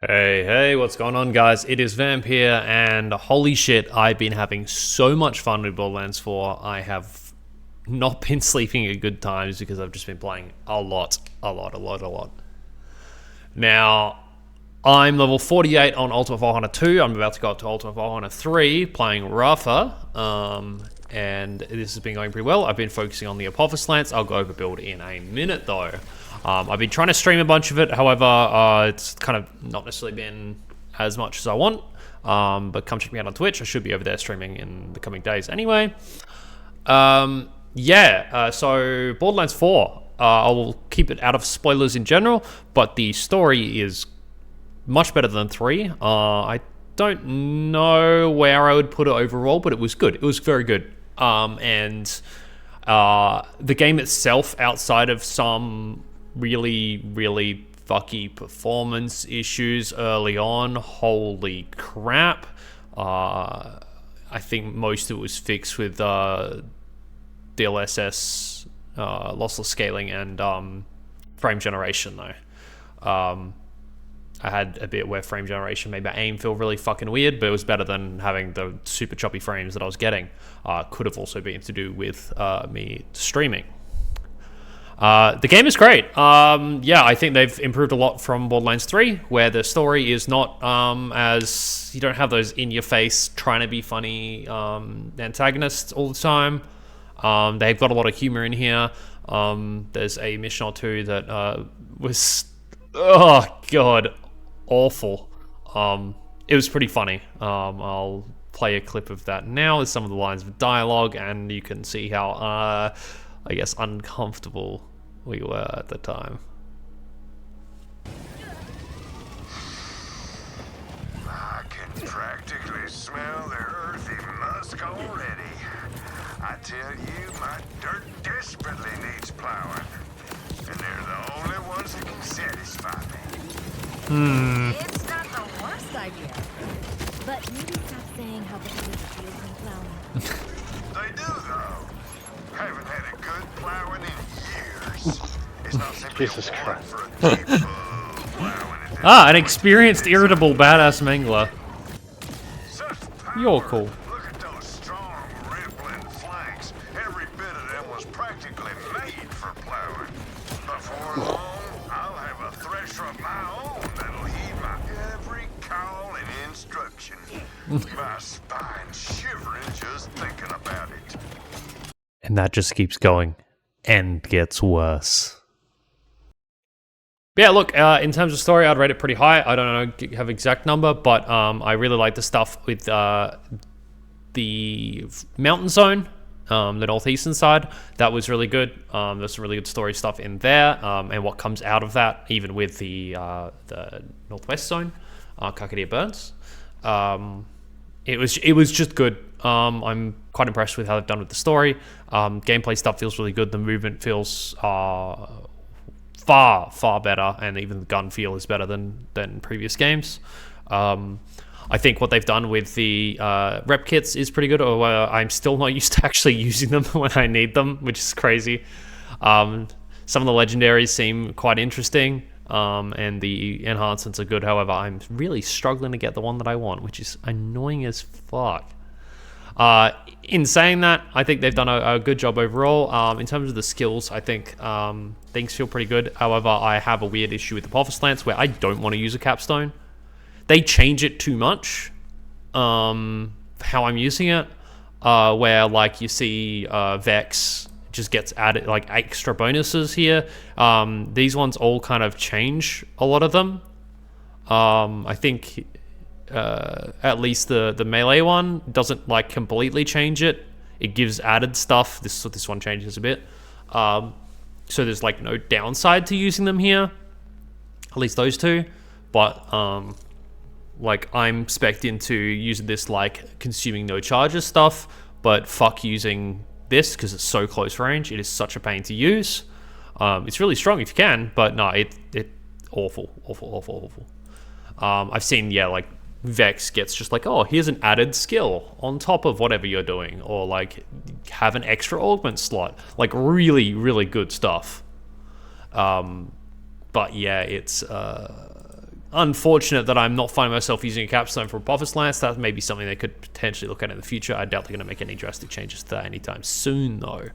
Hey, what's going on, guys? It is Vamp here, and holy shit, I've been having so much fun with Borderlands 4. I have not been sleeping at good times because I've just been playing a lot. Now, I'm level 48 on Ultimate 402. I'm about to go up to Ultimate 403 playing Rafa, and this has been going pretty well. I've been focusing on the apophis lance. I'll go over build in a minute, though. I've been trying to stream a bunch of it, however, it's kind of not necessarily been as much as I want. But come check me out on Twitch. I should be over there streaming in the coming days anyway. So Borderlands 4, I will keep it out of spoilers in general, but the story is much better than 3. I don't know where I would put it overall, but it was good. It was very good. The game itself, outside of some really fucky performance issues early on, holy crap. I think most of it was fixed with DLSS, lossless scaling, and frame generation, though. I had a bit where frame generation made my aim feel really fucking weird, but it was better than having the super choppy frames that I was getting. Could have also been to do with me streaming. The game is great. I think they've improved a lot from Borderlands 3, where the story is not as... You don't have those in-your-face, trying to be funny antagonists all the time. They've got a lot of humor in here. There's a mission or two that was... Oh, God. Awful. It was pretty funny. I'll play a clip of that now with some of the lines of dialogue, and you can see how... I guess uncomfortable we were at the time. I can practically smell the earthy musk already. I tell you, my dirt desperately needs plowing, and they're the only ones that can satisfy me. It's not the worst idea, but maybe stop saying how bad it feels when plowing. They do, though. Haven't had a good plowing in years. It's not simply Jesus a warrant Christ. for a deep plowing at this An point. experienced, irritable, badass mangler. Such power. You're cool. Look at those strong, rippling flanks. Every bit of them was practically made for plowing. Before long, I'll have a thresher of my own that'll heed my every call and instruction. My spine shivering just thinking about it. And that just keeps going and gets worse. Yeah, look, in terms of story, I'd rate it pretty high. I don't know, have exact number, but I really like the stuff with the mountain zone, the northeastern side. That was really good. There's some really good story stuff in there, and what comes out of that, even with the northwest zone, Kakadiya Burns. It was just good. I'm quite impressed with how they've done with the story. Gameplay stuff feels really good. The movement feels far better, and even the gun feel is better than previous games. I think what they've done with the rep kits is pretty good. I'm still not used to actually using them when I need them, which is crazy. Some of the legendaries seem quite interesting. And the enhancements are good. However, I'm really struggling to get the one that I want, which is annoying as fuck. In saying that, I think they've done a good job overall. In terms of the skills, I think things feel pretty good. However, I have a weird issue with the apophis lance where I don't want to use a capstone. They change it too much, how I'm using it, where like you see Vex just gets added like extra bonuses here. These ones all kind of change a lot of them. I think at least the melee one doesn't like completely change it. It gives added stuff. This one changes a bit. So there's like no downside to using them here. At least those two. But like I'm spec'd into using this like consuming no charges stuff, but fuck using this because it's so close range. It is such a pain to use. It's really strong if you can, but no, it awful. I've seen like Vex gets just like, oh, here's an added skill on top of whatever you're doing, or like have an extra augment slot, like really good stuff. But yeah, it's unfortunate that I'm not finding myself using a capstone for apophis lance. That may be something they could potentially look at in the future. I doubt they're going to make any drastic changes to that anytime soon, though.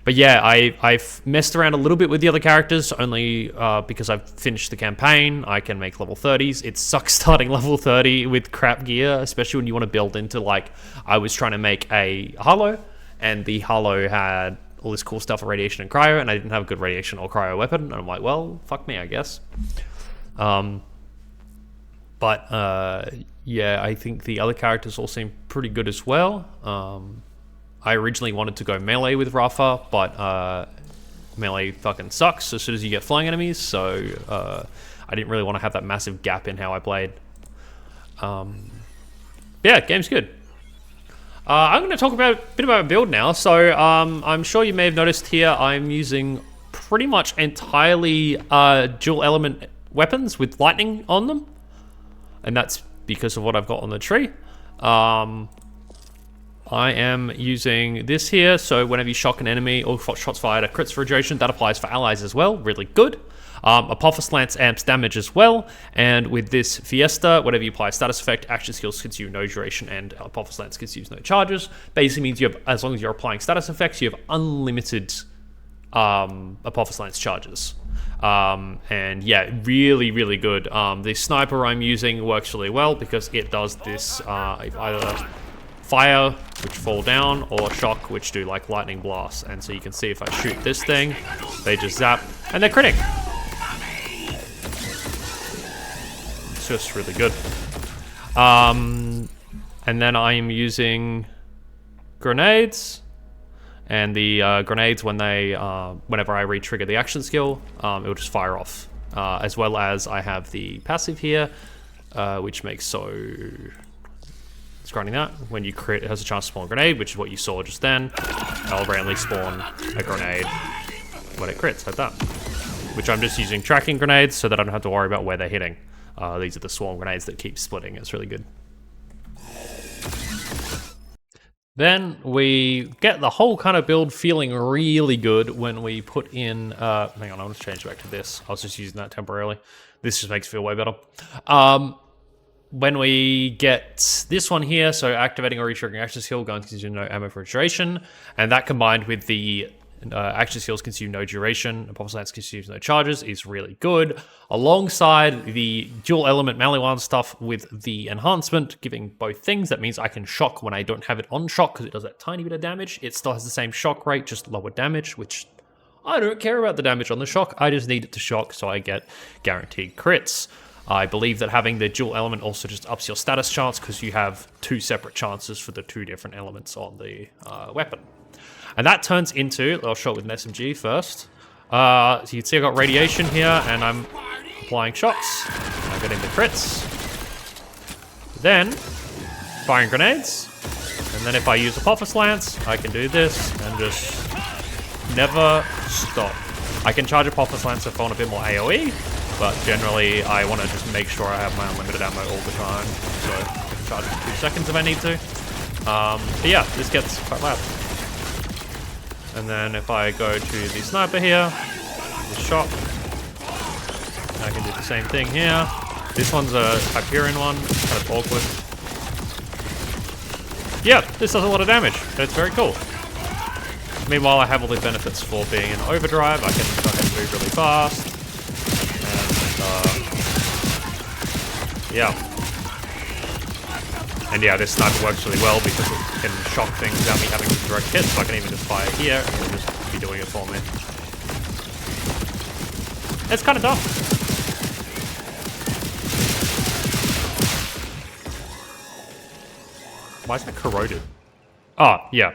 But yeah, I've messed around a little bit with the other characters, only because I've finished the campaign. I can make level 30s. It sucks starting level 30 with crap gear, especially when you want to build into, like, I was trying to make a Harlow, and the Harlow had all this cool stuff for radiation and cryo, and I didn't have a good radiation or cryo weapon, and I'm like, well, fuck me, I guess. Yeah, I think the other characters all seem pretty good as well. I originally wanted to go melee with Rafa, but melee fucking sucks as soon as you get flying enemies, so I didn't really want to have that massive gap in how I played. Yeah, game's good. I'm going to talk about a bit about my build now. So I'm sure you may have noticed here I'm using pretty much entirely dual element weapons with lightning on them. And that's because of what I've got on the tree. I am using this here, so whenever you shock an enemy or shots fired at crits for duration, that applies for allies as well, really good. Apophis Lance amps damage as well, and with this Fiesta, whenever you apply a status effect, action skills consume no duration, and Apophis Lance consumes no charges. Basically means you have, as long as you're applying status effects, you have unlimited Apophis Lance charges. And yeah, really, really good. The sniper I'm using works really well because it does this either fire, which fall down, or shock, which do like lightning blasts. And so you can see if I shoot this thing, they just zap, and they're critting. It's just really good. And then I am using grenades, and the grenades, when they, whenever I re-trigger the action skill, it will just fire off. As well as I have the passive here, which makes so... Grinding that, when you crit, it has a chance to spawn a grenade, which is what you saw just then. I'll randomly spawn a grenade when it crits, like that. Which I'm just using tracking grenades so that I don't have to worry about where they're hitting. These are the swarm grenades that keep splitting. It's really good. Then we get the whole kind of build feeling really good when we put in... hang on, I want to change back to this. I was just using that temporarily. This just makes it feel way better. When we get this one here, so activating or re-triggering action skill, going to consume no ammo for duration, and that combined with the action skills consume no duration, Apophis Lance consumes no charges, is really good. Alongside the dual element Maliwan stuff with the enhancement, giving both things, that means I can shock when I don't have it on shock, because it does that tiny bit of damage. It still has the same shock rate, just lower damage, which I don't care about the damage on the shock, I just need it to shock so I get guaranteed crits. I believe that having the dual element also just ups your status chance because you have two separate chances for the two different elements on the weapon. And that turns into, I'll show it with an SMG first. So you can see I've got radiation here and I'm applying shots. I'm getting the crits. Then, firing grenades. And then if I use Apophis Lance, I can do this and just never stop. I can charge Apophis Lance if I want a bit more AoE. But generally, I want to just make sure I have my unlimited ammo all the time. So I can charge it for 2 seconds if I need to. But yeah, this gets quite loud. And then if I go to the sniper here, the shot, I can do the same thing here. This one's a Hyperion one, kind of awkward. Yeah, this does a lot of damage. It's very cool. Meanwhile, I have all the benefits for being in overdrive. I can move really fast. Yeah. And yeah, this sniper works really well because it can shock things without me having to direct hit, so I can even just fire here and it'll just be doing it for me. It's kind of dumb. Why is that corroded? Oh, yeah.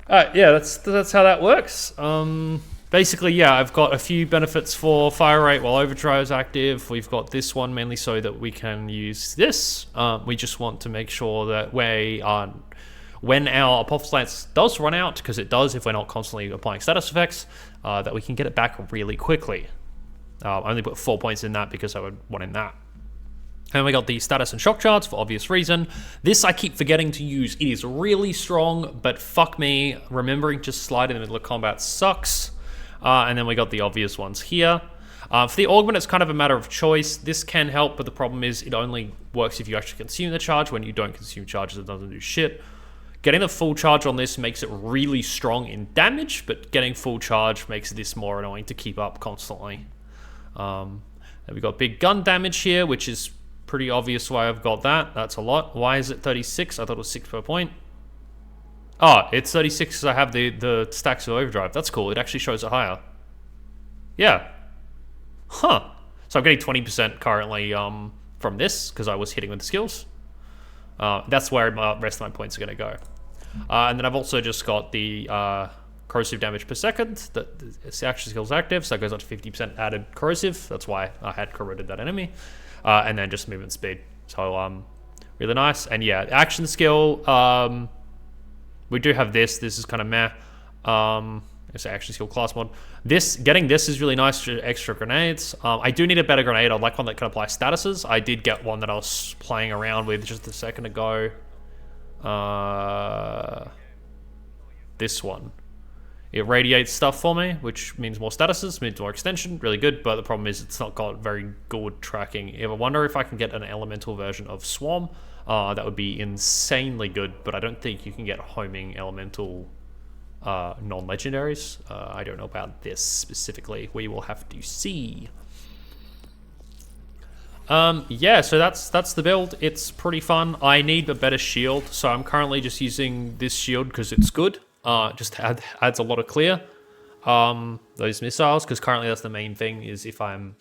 Yeah, that's how that works. Basically, yeah, I've got a few benefits for fire rate while overdrive is active. We've got this one mainly so that we can use this. We just want to make sure that when our Apophis Lance does run out, because it does if we're not constantly applying status effects, that we can get it back really quickly. I only put 4 points in that because I would want in that. And we got the status and shock charts for obvious reason. This I keep forgetting to use. It is really strong, but fuck me, remembering to slide in the middle of combat sucks. And then we got the obvious ones here. For the augment, it's kind of a matter of choice. This can help, but the problem is it only works if you actually consume the charge. When you don't consume charges, it doesn't do shit. Getting the full charge on this makes it really strong in damage, but getting full charge makes this more annoying to keep up constantly. And we've got big gun damage here, which is pretty obvious why I've got that. That's a lot. Why is it 36? I thought it was 6 per point. Oh, it's 36 because I have the stacks of overdrive. That's cool. It actually shows it higher. Yeah. Huh. So I'm getting 20% currently from this because I was hitting with the skills. That's where the rest of my points are going to go. And then I've also just got the corrosive damage per second. The action skill's active, so it goes up to 50% added corrosive. That's why I had corroded that enemy. And then just movement speed. So really nice. And yeah, action skill. We do have this. This is kind of meh. It's an action skill class mod. Getting this is really nice for extra grenades. I do need a better grenade. I'd like one that can apply statuses. I did get one that I was playing around with just a second ago. This one. It radiates stuff for me, which means more statuses, means more extension. Really good, but the problem is it's not got very good tracking. I wonder if I can get an elemental version of Swarm. That would be insanely good, but I don't think you can get homing elemental non-legendaries. I don't know about this specifically. We will have to see. Yeah, so that's the build. It's pretty fun. I need a better shield, so I'm currently just using this shield because it's good. Just adds a lot of clear. Those missiles, because currently that's the main thing, is if I'm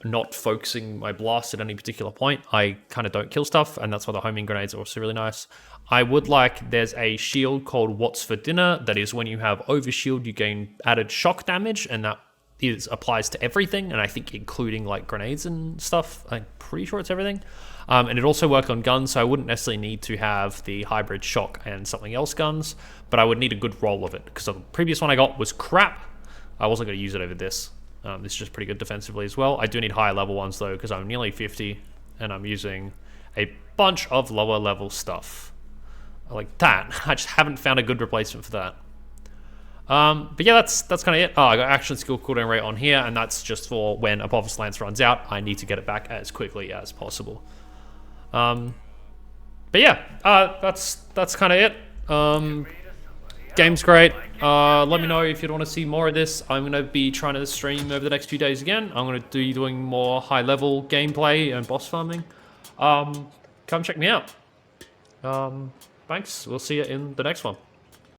not focusing my blast at any particular point, I kind of don't kill stuff, and that's why the homing grenades are also really nice. I would like, there's a shield called What's for Dinner, that is when you have overshield, you gain added shock damage, and that applies to everything, and I think including like grenades and stuff. I'm pretty sure it's everything. And it also works on guns, so I wouldn't necessarily need to have the hybrid shock and something else guns, but I would need a good roll of it, because the previous one I got was crap. I wasn't going to use it over this. This is just pretty good defensively as well. I do need higher level ones though, because I'm nearly 50, and I'm using a bunch of lower level stuff. Like that. I just haven't found a good replacement for that. But yeah, that's kind of it. I got action skill cooldown rate on here, and that's just for when Apophis Lance runs out. I need to get it back as quickly as possible. But yeah, that's kind of it. Game's great. Let me know if you want to see more of this. I'm going to be trying to stream over the next few days again. I'm going to be doing more high-level gameplay and boss farming. Come check me out. Thanks. We'll see you in the next one.